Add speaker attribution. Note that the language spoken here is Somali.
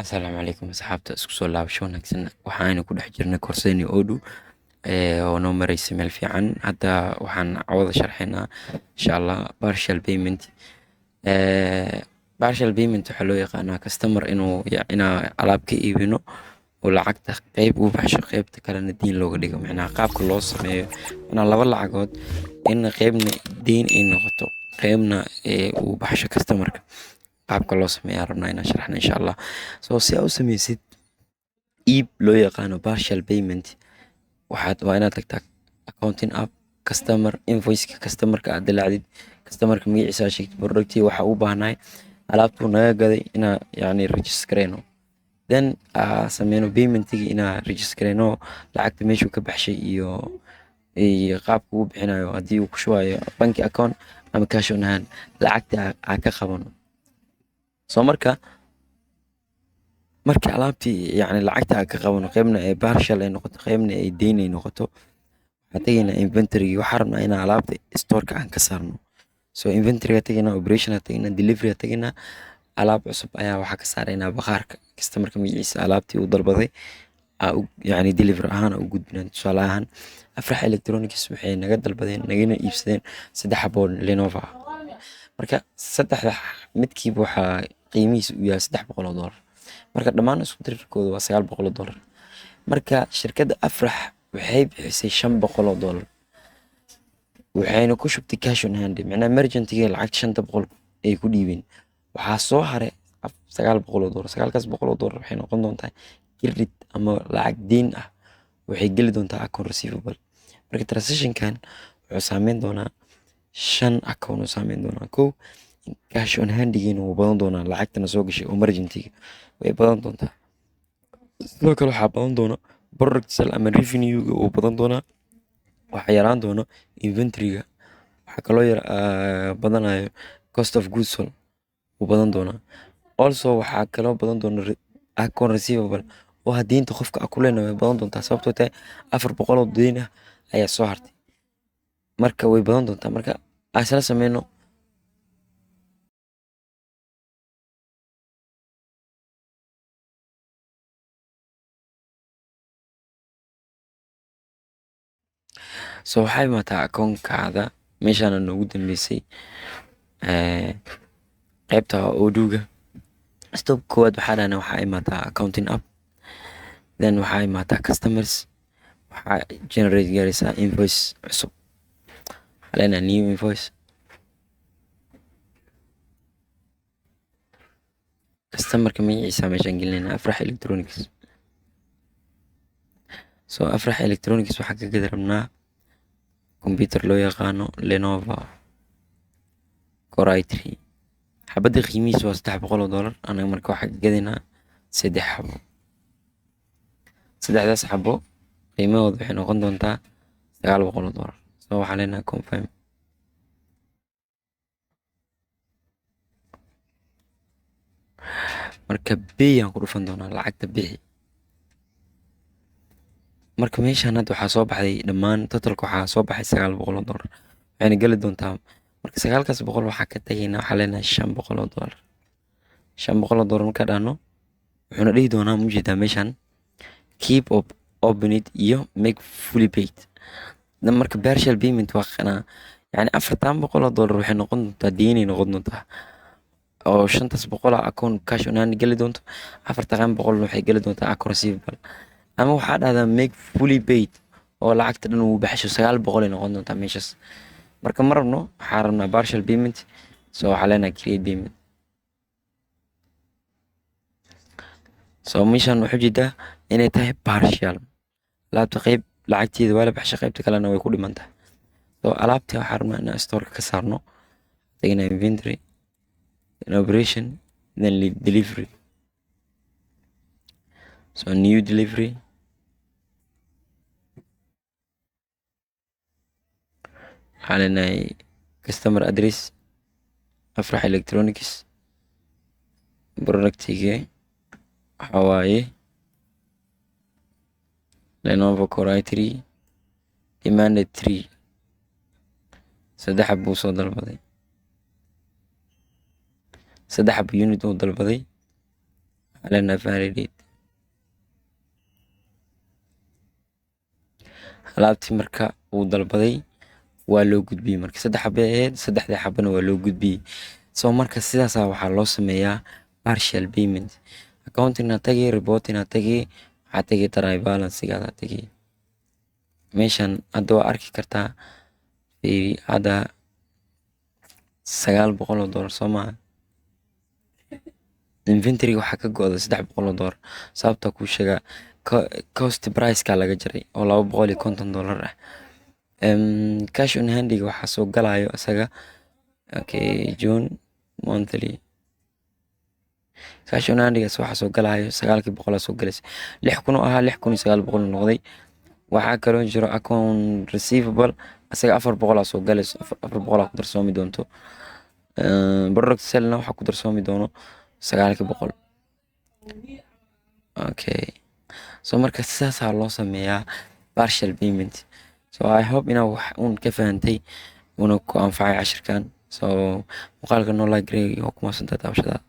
Speaker 1: Asalaamu calaykum asxaabta isku soo laabasho wanaagsan waxaanu ku dhex jirnay Korseni Odoo oo noo maraysa meel fiican hadda waxaan cawada sharxaynaa insha Allah partial payment partial payment waxaa loo yaqaanaa customer inaa alaab ka iibino oo lacagta qayb uu baxsho qaybta kalena diin looga dhigo macnaha qaabka loo sameeyo macnaha laba lacagood in qaybna diin ay noqoto qaybna uu baxsho customerka qaabka loo sameeyaa rabnaa inaan sharaxno insha Allah si aad u sameysid iib loo yaqaano partial payment waa inaad tagtaa accounting app customer invoice-ka customerka aad dilaacdid customerka magaciisa aad sheegtid productii waxa uu baahnaay alaabtuu naga gaday inaa yacni register gareyno then sameyno paymentigii inaa register gareyno lacagta meeshuu ka baxshay iyo qaabka uu bixinayo haddii uu ku shubayo banki account ama cash on hand lacagta aan ka qabano marka alaabtii yacni lacagta aan ka qabano qaybna ay partial ay noqoto qaybna ay deyn ay noqoto waxaan tegaynaa inventory waxaan rabnaa inaan alaabta storeka aan ka saarno inventory tegaynaa operation tegaynaa delivery tegaynaa alaab cusub ayaa waxaa ka saaraynaa bakhaarka customerka magaciisa alaabtii uu dalbaday yacni delivery ahaan u gudbinaan tusaale ahaan Afrax Electronics waxay naga dalbadeen nagana iibsadeen 3 xabo Lenovo marka saddexda midkiiba waxaa qiimihiisu uu yahay $300 marka dhammaan isku dirkooda waa $900 marka shirkadda Afrax waxay bixisay $500 waxayna ku shubtay cash on hand macnaha emergency-ga lacag $500 ay ku dhiibeen waxaa soo haray $900 $900 waxay noqon doontaa credit ama lacag deyn ah waxay geli doontaa account receivable marka transactionkan wuxuu saameyn doonaa 5 account uu saameyn doonaa kow cash on hand-giina wuu badan doonaa lacagtana soo gashay emergency-ga way badan doontaa sidoo kale waxaa badan doona product sale ama revenue-ga uu badan doonaa waxaa yaraan doono inventory-ga waxaa kaloo badanayo cost of goods sold uu badan doonaa also waxaa kaloo badan doona account receivable oo deynta qofka ku leenahay way badan doontaa sababtoo tahay $400 oo deyn ah ayaa soo hartay marka way badan doontaa marka asala sameyno waxay imaataa akoonkaada meeshaana noogu dambeysay qaybta Odoo-ga step koowaad waxaa imaataa accounting app then waxaa imaataa customers waxaa generate garaysaa invoice cusub halena new invoice customerka magaciisa meeshaan gelinayna Afrax Electronics Afrax Electronics waxaa ka gadi rabnaa computer loo yaqaano Lenovo Core i3 xabadda qiimihiisa waa $300 anaga marka waxaa ka gadaynaa 3 xabo saddexdaas xabo qiimahooda waxay noqon doontaa $900 waxaa leenahay confirm marka pay aan ku dhufan doonaa lacagta bixi marka meeshaan hadda waxaa soo baxday dhammaan totalka waxaa soo baxay $900 waxayna geli doontaa marka 900 waxaa ka tagaynaa waxaa leenahay $500 $500 marka dhahno wuxuuna dhihi doonaa mujeedaa meeshaan keep up open it iyo make fully paid marka partial payment waa qanaa yani $400 waxay noqon doontaa deynay noqon doontaa oo 500 account cash on hand geli doonto 400 waxay geli doontaa account receivable ama waxaa dhahdaa make fully paid oo lacagta dhan uu baxsho 900 ay noqon doontaa meeshaas marka ma rabno waxaa rabnaa partial payment waxaa leenahay create payment meeshaan waxaa jeedaa inay tahay partial alaabta qayb lacagteeda waa la baxshay qaybta kalena way ku dhiman tahay alaabtii waxaa rabnaa inaan storeka ka saarno tagaynaa inventory then operation then delivery new delivery waxaa leenahay customer address Afrax Electronics productiga waxaa waaye Lenovo Core i3 demanded 3 3 xabo soo dalbaday 3 xabo unit uu dalbaday علينا validate. alaabtii marka uu dalbaday waa loo gudbiyey, marka 3 xabay ahayd, 3dii xabana waa loo gudbiyey. So marka sidaasaa waxaa loo sameeyaa partial payment. Accounting aad tagi, reporting aad tagi, waxaad tagi try balance-gaada aad tagi. Meeshan hadda waa arki kartaa fiiri hadda $900 soo maaha. Inventory waxaa ka go'da $300 sababta kuu sheegaa cost price-ka laga jaray oo $250 ah. Cash on hand-ga waxaa soo galayo isaga okay June monthly cash on hand-ga waxaa soo galayo 900 soo galaysa 6,000 oo ahaa 6,900 noqday. waxaa kaloo jiro account receivable isaga 400 soo galayso 400 ku darsoomi doonto. Product sale-na waxaa ku darsoomi doono 900. okay so marka sidaasaa loo sameeyaa partial payment. So I hope inaa wax uun ka fahantay una ku anfacay cashirkan. So muuqaalka noo like gareey oo kuma santaa daawashada.